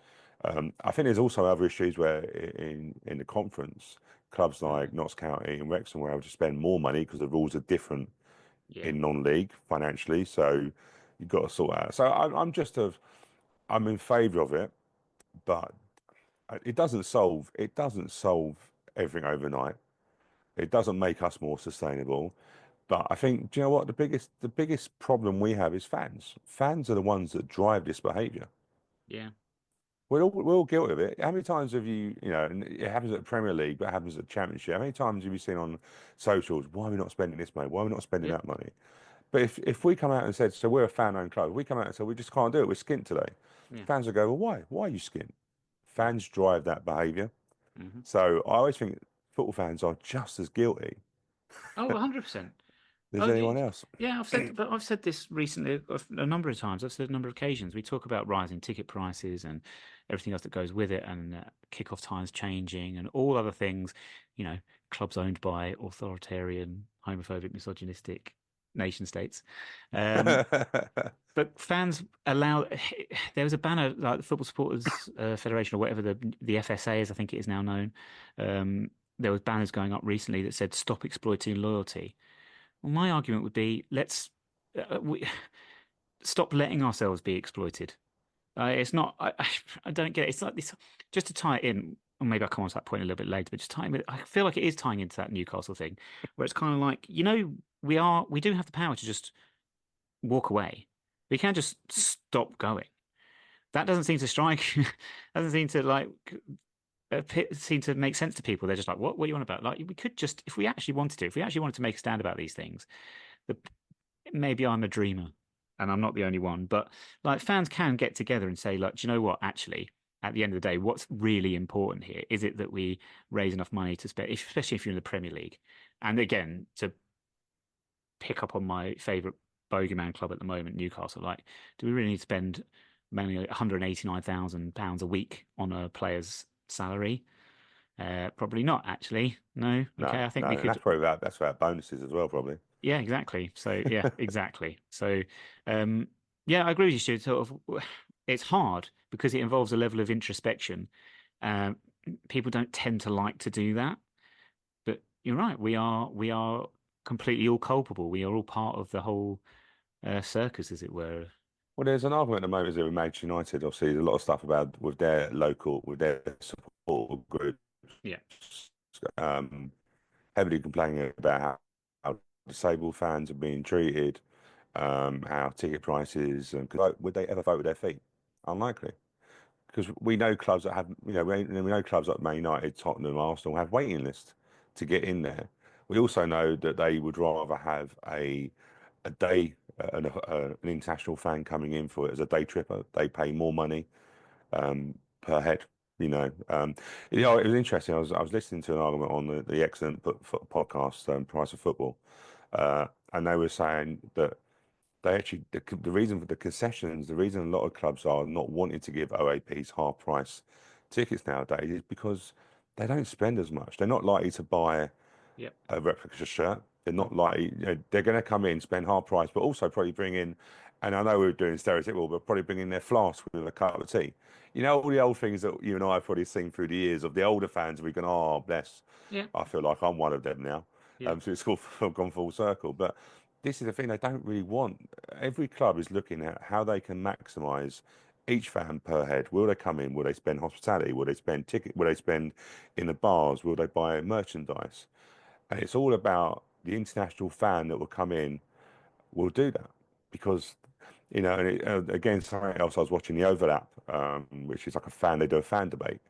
I think there's also other issues where in the conference, clubs like Mm. Notts County and Wrexham were able to spend more money because the rules are different Yeah. in non-league financially. So you've got to sort out. So I'm in favour of it, but it doesn't solve everything overnight. It doesn't make us more sustainable. But I think, do you know what? The biggest problem we have is fans. Fans are the ones that drive this behaviour. Yeah. We're all guilty of it. How many times have you know, and it happens at Premier League, but it happens at Championship. How many times have you seen on socials, why are we not spending this money? Why are we not spending Yep. that money? But if we come out and said, so we're a fan-owned club, if we come out and say we just can't do it, we're skint today. Yeah. Fans will go, well, why? Why are you skint? Yeah. Fans drive that behaviour. Hmm. So I always think football fans are just as guilty Oh, 100%. as Oh, anyone else. yeah, but I've said this recently a number of times. I've said a number of occasions. We talk about rising ticket prices and everything else that goes with it, and kickoff times changing, and all other things. You know, clubs owned by authoritarian, homophobic, misogynistic nation states. Um, but fans allow. There was a banner like the Football Supporters Federation or whatever the FSA is, I think it is now known. Um, there was banners going up recently that said "Stop exploiting loyalty." Well, my argument would be we stop letting ourselves be exploited. It's not. I don't get it. It's like this. Just to tie it in. or maybe I'll come on to that point a little bit later, but just tying, I feel like it is tying into that Newcastle thing, where it's kind of like, we do have the power to just walk away. We can't just stop going. That doesn't seem to strike, doesn't seem to like seem to make sense to people. They're just like, what are you on about? Like, we could just, if we actually wanted to, if we actually wanted to make a stand about these things, the, maybe I'm a dreamer and I'm not the only one, but like fans can get together and say, like, do you know what? Actually, at the end of the day, what's really important here? Is it that we raise enough money to spend, especially if you're in the Premier League? And again, to pick up on my favourite bogeyman club at the moment, Newcastle, like, do we really need to spend mainly £189,000 a week on a player's salary? Probably not, actually. No. No, Okay, I think no, we and could. that's probably that's about bonuses as well, probably. Yeah, exactly. So yeah, exactly. So um, yeah, I agree with you, Stu. Sort of, it's hard because it involves a level of introspection. Um, People don't tend to like to do that, but you're right. We are completely all culpable. We are all part of the whole circus, as it were. Well, there's an argument at the moment is that with Manchester United, obviously, there's a lot of stuff about with their support groups, Yeah. um, heavily complaining about how disabled fans are being treated, how ticket prices, and would they ever vote with their feet? Unlikely, because we know clubs that have, we know clubs like Man United, Tottenham, Arsenal have waiting lists to get in there. We also know that they would rather have a day an international fan coming in for it as a day tripper. They pay more money per head. You know, it was interesting. I was listening to an argument on the excellent podcast, Price of Football, and they were saying that they actually the reason for the concessions, the reason a lot of clubs are not wanting to give OAPs half price tickets nowadays is because they don't spend as much. They're not likely to buy Yep. a replica shirt. They're not likely, they're going to come in, spend half price, but also probably bring in, and I know we're doing stereotypical, but probably bring in their flask with a cup of tea. You know, all the old things that you and I have probably seen through the years of the older fans, we can, oh, bless. Yeah. I feel like I'm one of them now. Yeah. So it's all gone full circle. But this is the thing they don't really want. Every club is looking at how they can maximise each fan per head. Will they come in? Will they spend hospitality? Will they spend ticket? Will they spend in the bars? Will they buy merchandise? And it's all about the international fan that will come in will do that because, and again, something else I was watching the Overlap, which is like they do a fan debate.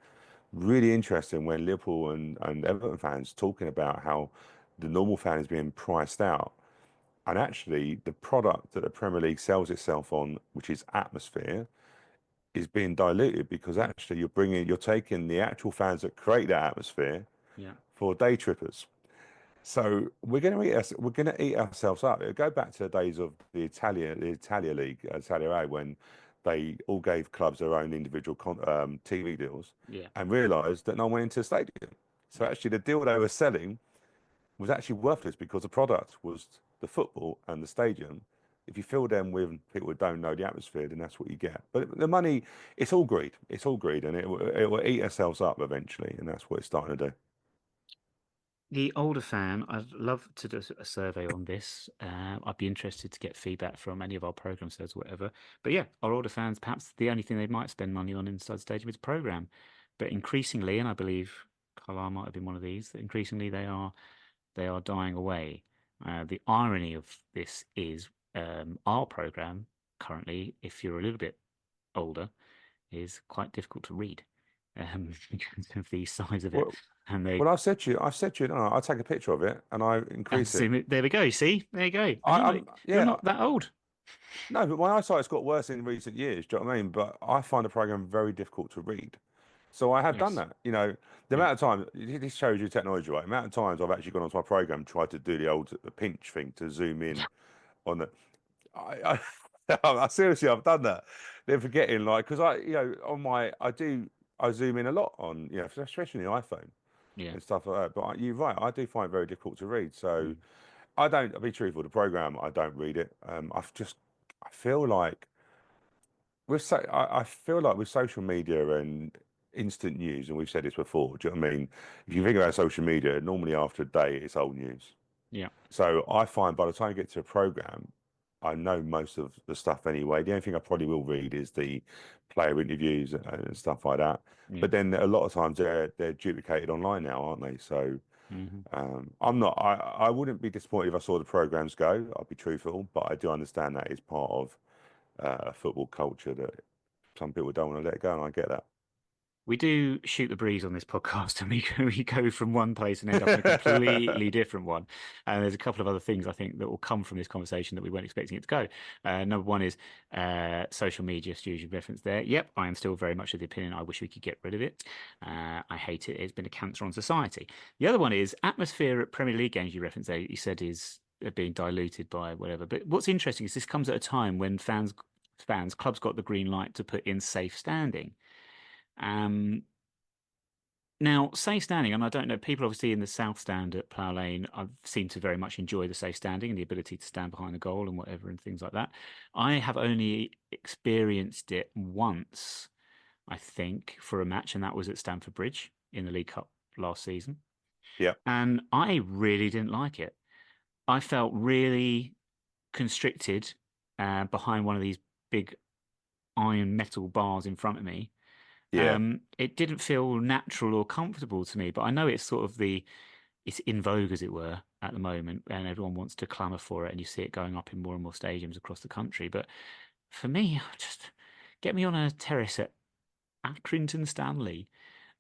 Really interesting when Liverpool and Everton fans talking about how the normal fan is being priced out. And actually, the product that the Premier League sells itself on, which is atmosphere, is being diluted because Yeah. actually you're taking the actual fans that create that atmosphere Yeah. for day trippers. So we're going to eat ourselves up. It'll go back to the days of the Italia League, Italia A, when they all gave clubs their own individual TV deals Yeah. and realised that no one went into the stadium. So Yeah. actually, the deal they were selling was actually worthless because the product was the football and the stadium. If you fill them with people who don't know the atmosphere, then that's what you get. But the money, it's all greed. It's all greed, and it will eat ourselves up eventually, and that's what it's starting to do. The older fan, I'd love to do a survey on this. I'd be interested to get feedback from any of our program stars or whatever. But yeah, our older fans, perhaps the only thing they might spend money on inside the stadium is program. But increasingly, and I believe Carlisle might have been one of these, that increasingly they are dying away. The irony of this is our program currently, if you're a little bit older, is quite difficult to read because of the size of it. Well, And they Well, I've said to you, no, I take a picture of it and I increase it. zoom it. There we go. See, there you go. And I, you're not I'm, you're yeah, not that old. no, but my eyesight's got worse in recent years. Do you know what I mean? But I find the program very difficult to read. So I have done Yes. that. The Yeah. amount of time, this shows you technology, right? The amount of times I've actually gone onto my program, tried to do the old pinch thing to zoom in on the, I seriously, I've done that. Then forgetting, like, because I zoom in a lot on, especially the iPhone Yeah. and stuff like that. But you're right, I do find it very difficult to read. So Mm. I'll be truthful, the program, I don't read it. I feel like I feel like with social media and instant news, and we've said this before, do you know what I mean? If you think about social media, normally after a day, it's old news. Yeah. So I find by the time you get to a program, I know most of the stuff anyway. The only thing I probably will read is the player interviews and stuff like that. Yeah. But then a lot of times they're duplicated online now, aren't they? So Hmm. I'm not. I wouldn't be disappointed if I saw the programs go. I'll be truthful, but I do understand that is part of a football culture that some people don't want to let it go, and I get that. We do shoot the breeze on this podcast, and we go from one place and end up in a completely different one. And there's a couple of other things I think that will come from this conversation that we weren't expecting it to go. Number one is social media. Stu's reference there. Yep, I am still very much of the opinion I wish we could get rid of it. I hate it. It's been a cancer on society. The other one is atmosphere at Premier League games. You referenced there. You said is being diluted by whatever. But what's interesting is this comes at a time when clubs got the green light to put in safe standing. Um, Now, safe standing, and I don't know, people obviously in the south stand at Plough Lane, I've seem to very much enjoy the safe standing and the ability to stand behind the goal and whatever and things like that. I have only experienced it once, I think, for a match, and that was at Stamford Bridge in the League Cup last season. Yeah, And I really didn't like it. I felt really constricted behind one of these big iron metal bars in front of me. yeah, It didn't feel natural or comfortable to me, but I know it's sort of it's in vogue, as it were, at the moment, and everyone wants to clamour for it, and you see it going up in more and more stadiums across the country. But for me, just get me on a terrace at Accrington Stanley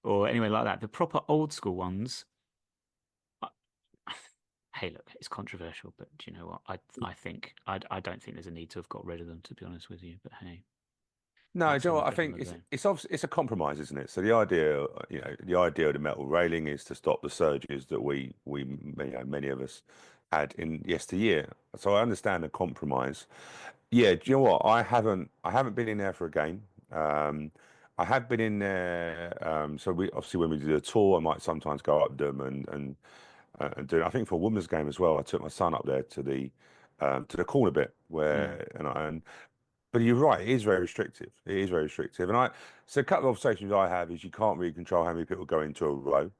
or anywhere like that. The proper old school ones. I- Hey, look, it's controversial, but do you know what? I think I don't think there's a need to have got rid of them, to be honest with you. But hey, No, do that's you know another what? I bit for think another day. it's obviously it's a compromise, isn't it? So the idea, the idea of the metal railing is to stop the surges that many of us had in yesteryear. So I understand the compromise. Yeah, do you know what? I haven't been in there for a game. Um, I have been in there. So we obviously when we do a tour, I might sometimes go up them and do. I think for a women's game as well. I took my son up there to the corner bit Yeah, where and but you're right, it is very restrictive. It is very restrictive. So a couple of observations I have is you can't really control how many people go into a row.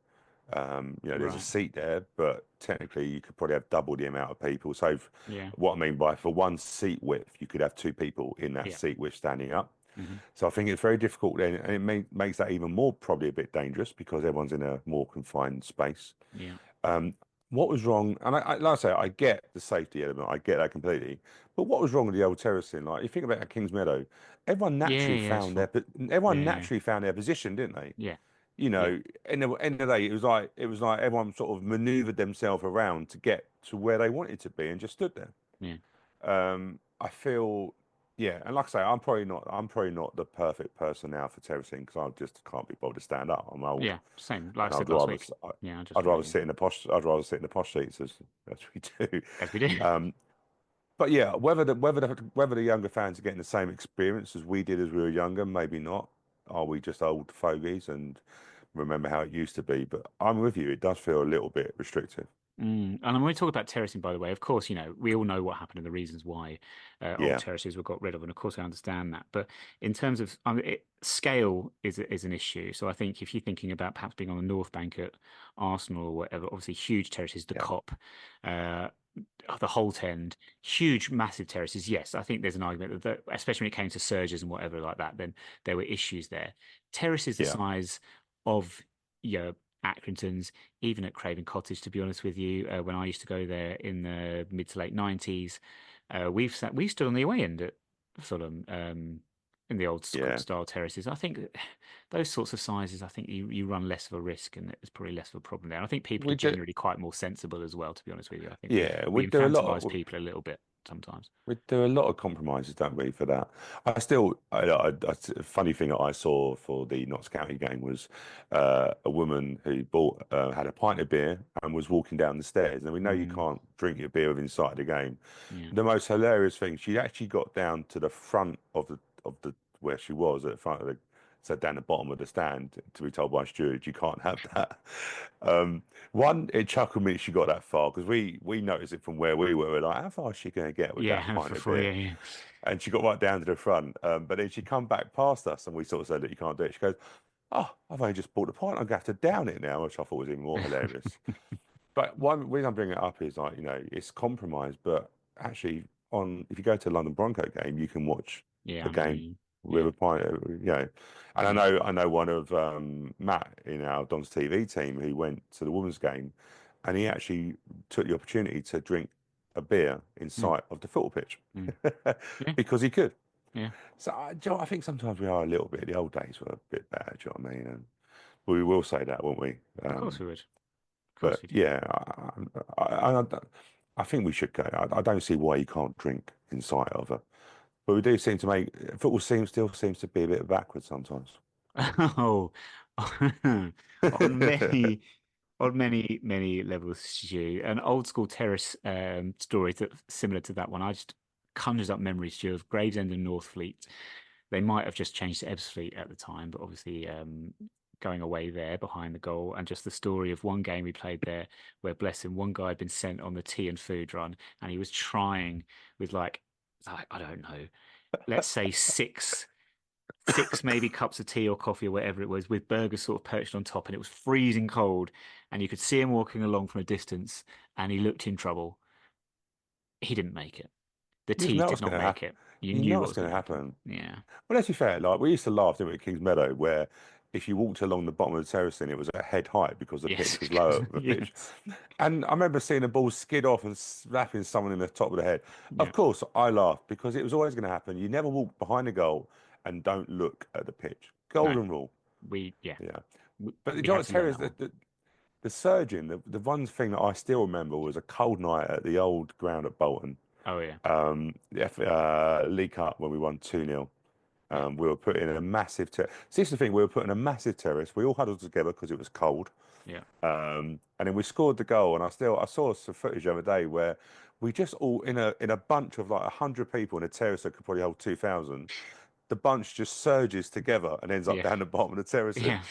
There's a right. seat there, but technically you could probably have double the amount of people. So Yeah, what I mean by for one seat width, you could have two people in that yeah. seat width standing up. Hmm. So I think it's very difficult then, and makes that even more probably a bit dangerous because everyone's in a more confined space. Yeah. Um, what was wrong? And like I say, I get the safety element, I get that completely. But what was wrong with the old terracing? Like, you think about Kings Meadow, everyone Yeah, naturally yeah, it's found fine. everyone Yeah, naturally found their position, didn't they? yeah, You yeah, know, in the end of the day, it was like everyone sort of maneuvered themselves around to get to where they wanted to be and just stood there. yeah, I feel, yeah, and like I say, I'm probably not the perfect person now for terracing because I just can't be bothered to stand up. I'm old, yeah. Same. Like I and said I'd last rather week. s- I, Yeah, I just I'd find rather it sit in the posh I'd rather sit in the posh seats as we do. as we do. Um, but yeah, whether the younger fans are getting the same experience as we did as we were younger, maybe not. Are we just old fogies and remember how it used to be? But I'm with you. It does feel a little bit restrictive. And when we talk about terracing, by the way, of course, we all know what happened and the reasons why old Yeah, terraces were got rid of, and of course, I understand that. But in terms of scale, is an issue. So I think if you're thinking about perhaps being on the North Bank at Arsenal or whatever, obviously huge terraces, the yeah, Cop, uh, the Holt End, huge, massive terraces. Yes, I think there's an argument that, especially when it came to surges and whatever like that, then there were issues there. Terraces the yeah, size of your Accringtons, even at Craven Cottage, to be honest with you, when I used to go there in the mid to late 90s, we stood on the away end at Fulham, in the old yeah. style terraces. I think those sorts of sizes, I think you run less of a risk and there's probably less of a problem there. And I think people are We do, generally quite more sensible as well, to be honest with you. I think yeah, we infantilize people a little bit sometimes. we do a lot of compromises, don't we, for that? A funny thing that I saw for the Notts County game was a woman who had a pint of beer and was walking down the stairs. And we know you Mm, can't drink your beer within sight of the game. yeah, The most hilarious thing, she actually got down to the front of the where she was at the front of the so down the bottom of the stand to be told by a steward you can't have that. Um, it chuckled me she got that far because we noticed it from where we were. We're like, how far is she going to get with that yeah, pint for of free, beer? yeah, yeah. And she got right down to the front. But then she come back past us and we sort of said that you can't do it. She goes, oh, I've only just bought the pint. I'm going to have to down it now, which I thought was even more hilarious. But one reason I'm bringing it up is like, it's compromise, but actually if you go to a London Bronco game, you can watch Yeah, the I know. game with Yeah, a pint, and yeah, I know one of Matt in our Don's TV team who went to the women's game, and he actually took the opportunity to drink a beer in mm, sight of the football pitch mm. Yeah, because he could. yeah. So do you know what, I think sometimes we are a little bit. The old days were a bit better. Do you know what I mean? And we will say that, won't we? Of course we would. Of course But we do. yeah, I think we should go. I don't see why you can't drink in sight of it. But we do seem to make football still seems to be a bit backwards sometimes. Oh, on many, on many levels, Stu. An old school terrace story that similar to that one. I just conjures up memories, Stu, of Gravesend and Northfleet. They might have just changed to Ebbsfleet at the time, but obviously going away there behind the goal, and just the story of one game we played there where, bless him, one guy had been sent on the tea and food run, and he was trying with like I don't know, let's say six maybe cups of tea or coffee or whatever it was, with burgers sort of perched on top, and it was freezing cold, and you could see him walking along from a distance, and he looked in trouble. He didn't make it. The You tea know did what's not going to make happen. it. You You knew know what what's was going going to to happen. happen. Yeah. Well, let's be fair. Like we used to laugh, didn't we, at Kings Meadow, where if you walked along the bottom of the terrace, then it was at head height because the Yes. pitch was lower. The pitch, Yes. and I remember seeing a ball skid off and slapping someone in the top of the head. Yeah. Of course, I laughed because it was always going to happen. You never walk behind the goal and don't look at the pitch. No. Golden rule. Yeah. Yeah. We, But you we know had what, to learn Terry, that one. the surging, the one thing that I still remember was a cold night at the old ground at Bolton. Oh yeah. League Cup when we won 2-0. Yeah. We were put in a massive terrace. This is the thing, we were put in a massive terrace. We all huddled together because it was cold. Yeah. And then we scored the goal. And I saw some footage the other day where we just all in a bunch of like 100 people in a terrace that could probably hold 2,000. The bunch just surges together and ends up Yeah. down the bottom of the terrace. Yeah.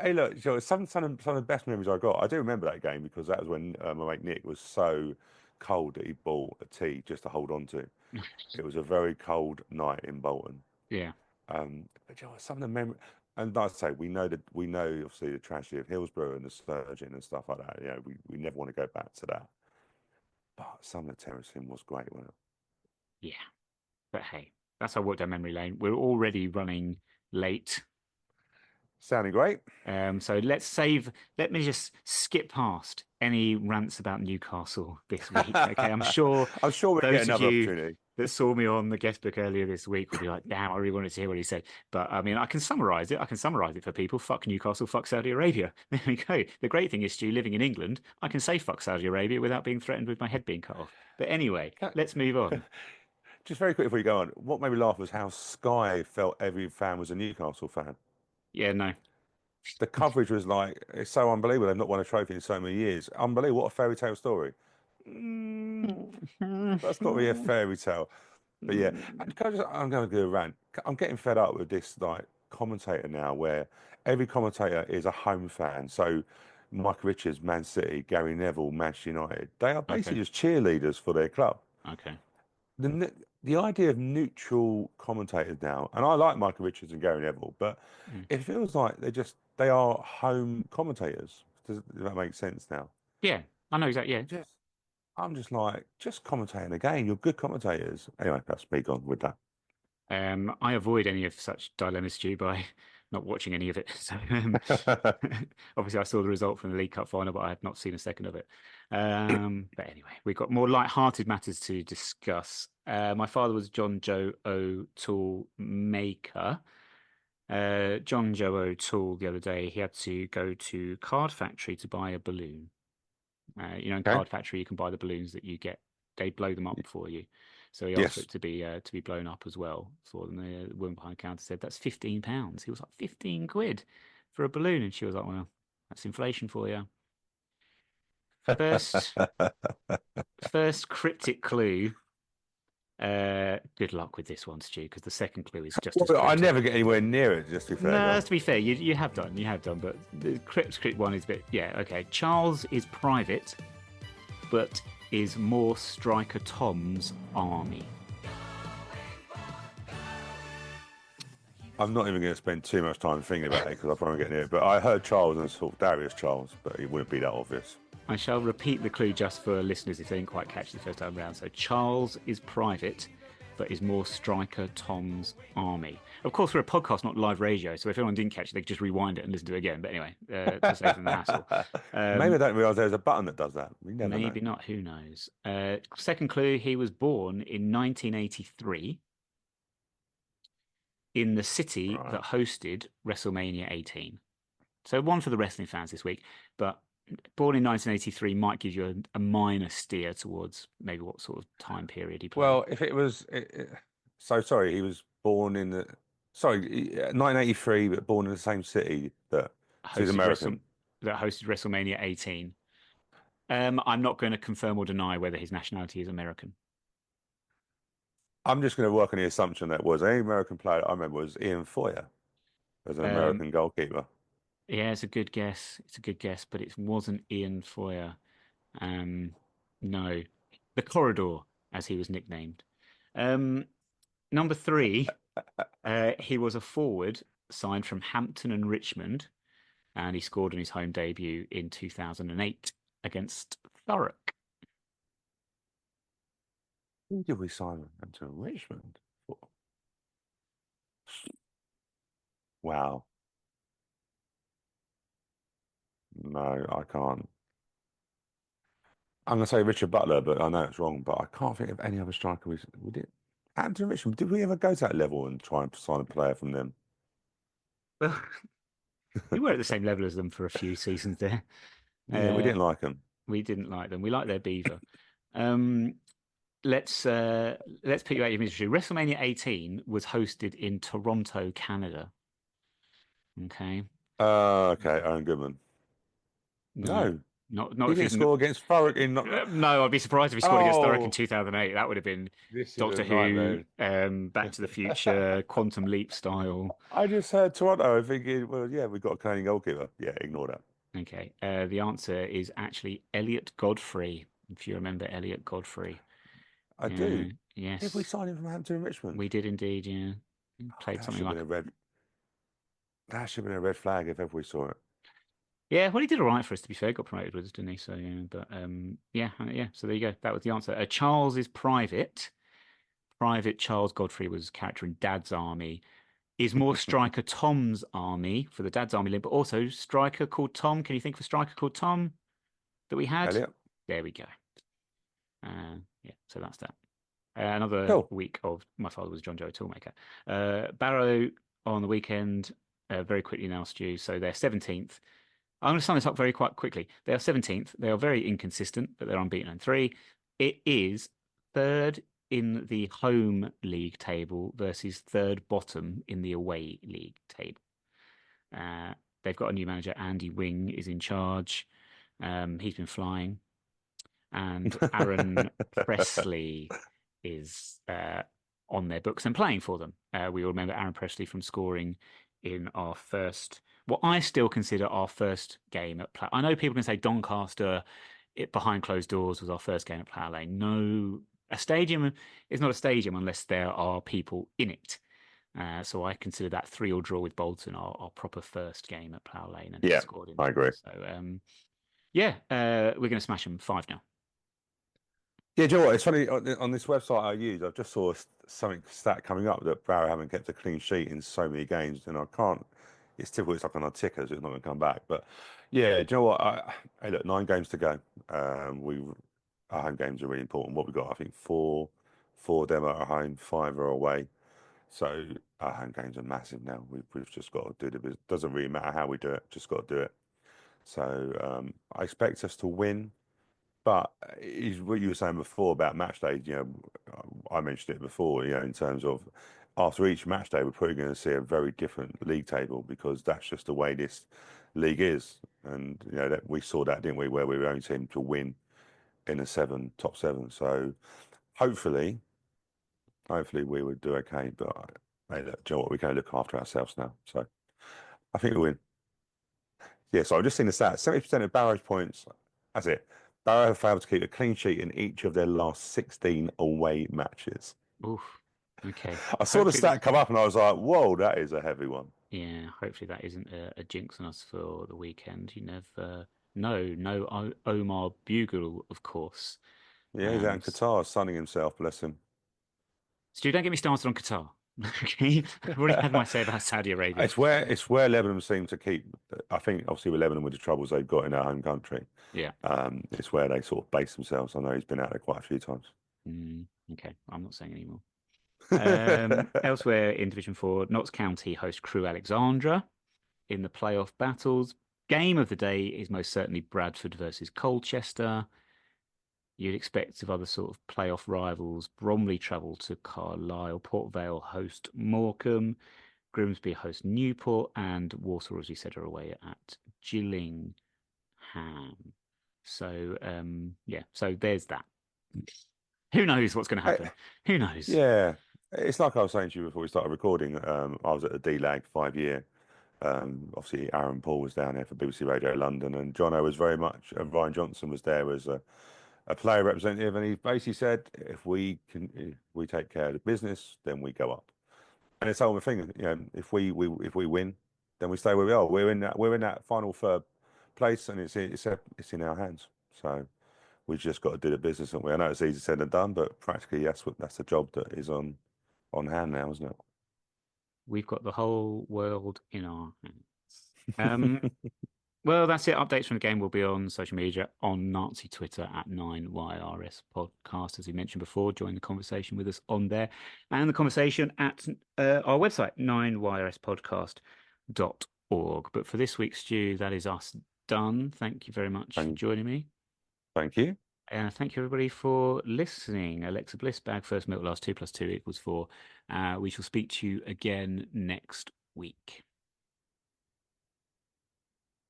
Hey, look, some of the best memories I got. I do remember that game because that was when my mate Nick was so cold that he bought a tea just to hold on to. It was a very cold night in Bolton. Yeah. But you know, some of the memory, and like I say, we know obviously the tragedy of Hillsborough and the surging and stuff like that. You know, we never want to go back to that. But some of the terracing was great, wasn't it? Yeah. But hey, that's our walk down memory lane. We're already running late. Sounding great. So let me just skip past any rants about Newcastle this week. Okay. I'm sure I'm sure we'll get those of another you opportunity. that saw me on the guest book earlier this week will be like, damn, I really wanted to hear what he said. But I mean, I can summarize it. I can summarize it for people. Fuck Newcastle, fuck Saudi Arabia. There we go. The great thing is, Stu, living in England, I can say fuck Saudi Arabia without being threatened with my head being cut off. But anyway, let's move on. Just very quick before you go on, what made me laugh was how Sky felt every fan was a Newcastle fan. Yeah, no. The coverage was like, it's so unbelievable. They've not won a trophy in so many years. Unbelievable. What a fairy tale story. That's not really a fairy tale. But yeah, and I'm going to do a rant. I'm getting fed up with this like commentator now where every commentator is a home fan. So Mike Richards, Man City, Gary Neville, Manchester United, they are Okay. basically just cheerleaders for their club. Okay. The idea of neutral commentators now, and I like Michael Richards and Gary Neville, but Mm. it feels like they are home commentators. Does that make sense now? Yeah, I know exactly. Yeah. Just I'm just like just commentating the game. You're good commentators. Anyway, that's me gone with that. I avoid any of such dilemmas, Stu, by not watching any of it. So obviously, I saw the result from the League Cup final, but I had not seen a second of it. But anyway, we've got more light-hearted matters to discuss. My father was John Joe O'Toole maker. John Joe O'Toole the other day, he had to go to Card Factory to buy a balloon. In Okay. Card Factory, you can buy the balloons that you get. They blow them up for you. So he asked for Yes. it to be blown up as well for them. The woman behind the counter said, "That's £15." He was like, 15 quid for a balloon, and she was like, "Well, that's inflation for you." First, first cryptic clue. Good luck with this one, Stu, because the second clue is just as Well, I cryptic. never get anywhere near it. Just to be fair, No, go to be fair, you have done, but the cryptic one is a bit, yeah, okay. Charles is private, but is more Striker Tom's army. I'm not even going to spend too much time thinking about it because I probably get near it. But I heard Charles and thought Darius Charles, but it wouldn't be that obvious. I shall repeat the clue just for listeners if they didn't quite catch the first time round. So Charles is private, but is more striker Tom's army. Of course, we're a podcast, not live radio, so if anyone didn't catch it, they could just rewind it and listen to it again. But anyway, to save them the hassle. Maybe I don't realise there's a button that does that. We never know. Maybe not, who knows? Second clue, he was born in 1983 in the city Right. that hosted WrestleMania 18. So one for the wrestling fans this week, but born in 1983 might give you a minor steer towards maybe what sort of time period he played. Well, if it was, so sorry, he was born in the, sorry, 1983, but born in the same city that, so he's Hosted Wrestle American. that hosted WrestleMania 18. I'm not going to confirm or deny whether his nationality is American. I'm just going to work on the assumption that was any American player I remember was Ian Foyer as an Um, American goalkeeper. yeah, it's a good guess. It's a good guess, but it wasn't Ian Foyer. No, the Corridor, as he was nicknamed. Number three, he was a forward signed from Hampton and Richmond, and he scored in his home debut in 2008 against Thurrock. Who did we sign him to Richmond for? Wow. No, I can't. I'm going to say Richard Butler, but I know it's wrong. But I can't think of any other striker we did. Hampton Richmond, did we ever go to that level and try and sign a player from them? Well, we were at the same level as them for a few seasons there. Yeah, we didn't like them. We didn't like them. We liked their beaver. Um, let's put you out your misery. WrestleMania 18 was hosted in Toronto, Canada. Okay. Okay, Aaron Goodman. No, No, not he if didn't he's score against Thurrock in. no. I'd be surprised if he scored against Thurrock in Oh, 2008. That would have been this is a Doctor Who, nightmare. Back to the Future, Quantum Leap style. I just heard Toronto thinking, well, yeah, we got a Canadian goalkeeper. Yeah, ignore that. Okay. The answer is actually Elliot Godfrey. If you remember Elliot Godfrey. I do. Did we Yes, sign him from Hampton and Richmond? we did indeed. Yeah, he Oh, played that something should have like been a red. That should have been a red flag if ever we saw it. yeah. Well, he did all right for us to be fair. Got promoted with us, didn't he? So yeah, but yeah, yeah. So there you go. That was the answer. Charles is private. Private Charles Godfrey was a character in Dad's Army. Is more striker Tom's Army for the Dad's Army link, but also striker called Tom. Can you think of a striker called Tom that we had? Elliot, There we go. Yeah, so that's that. Another cool. week of My Father Was John Joe Toolmaker. Barrow on the weekend, very quickly now, Stu. So they're 17th. I'm going to sum this up very quite quickly. They are 17th. They are very inconsistent, but they're unbeaten in three. It is third in the home league table versus third bottom in the away league table. They've got a new manager. Andy Wing is in charge. He's been flying. And Aaron Presley is on their books and playing for them. We all remember Aaron Presley from scoring in our first, what I still consider our first game at Plough. I know people can say Doncaster, behind closed doors was our first game at Plough Lane. No, a stadium is not a stadium unless there are people in it. So I consider that 3-3 draw with Bolton our proper first game at Plough Lane, and he Yeah, scored in I that. agree. So yeah, we're going to smash them 5-0. Yeah, do you know what? It's funny on this website I use. I just saw something stat coming up that Barrow haven't kept a clean sheet in so many games, and I can't. It's typical. It's like on our ticker, so it's not going to come back. But yeah, do you know what? Hey, look, 9 games to go. Our home games are really important. What we got? I think four of them are at home, 5 are away. So our home games are massive now. We've just got to do the business. Doesn't really matter how we do it. Just got to do it. So I expect us to win. But is what you were saying before about match days, I mentioned it before, in terms of after each match day, we're probably going to see a very different league table because that's just the way this league is. And, that we saw that, didn't we, where we were only team to win in the top seven. So hopefully we would do okay. But hey, look, do you know what? We're going to look after ourselves now. So I think we win. Yeah, so I've just seen the stats. 70% of Barrow's points, that's it. Barrow have failed to keep a clean sheet in each of their last 16 away matches. Oof. Okay. I saw the stat come up and I was like, whoa, that is a heavy one. Yeah, hopefully that isn't a jinx on us for the weekend. You No, Omar Bugle, of course. Yeah, he's out in S- Qatar sunning himself, bless him. Stu, don't get me started on Qatar. Okay, I've already had my say about Saudi Arabia. It's where Lebanon seem to keep. I think obviously with Lebanon with the troubles they've got in their home country, Yeah. it's where they sort of base themselves. I know he's been out there quite a few times. Okay, I'm not saying anymore. Elsewhere in Division 4, Notts County host Crewe Alexandra in the playoff battles. Game of the day is most certainly Bradford versus Colchester. You'd expect of other sort of playoff rivals. Bromley travel to Carlisle, Port Vale host Morecambe, Grimsby host Newport, and Walsall, as we said, are away at Gillingham. So yeah, so there's that. Who knows what's going to Eh, happen? Who knows? Yeah, it's like I was saying to you before we started recording. I was at the D-Lag 5 year. Obviously, Aaron Paul was down there for BBC Radio London, and Jono was very much, and Ryan Johnson was there as a player representative, and he basically said, if we take care of the business, then we go up. And it's the whole thing, if we win, then we stay where we are. We're in that final third place, and it's in our hands. So we've just got to do the business, and I know it's easy said than done, but practically that's the job that is on hand now, isn't We've got the whole world in our hands. it? Well, that's it. Updates from the game will be on social media on Nazi Twitter at 9YRS Podcast. As we mentioned before, join the conversation with us on there and the conversation at our website, 9yrspodcast.org. But for this week, Stu, that is us done. Thank you very much for Thank, joining me. thank you. Thank you, everybody, for listening. Alexa Bliss, bag first milk last 2 + 2 = 4. We shall speak to you again next week.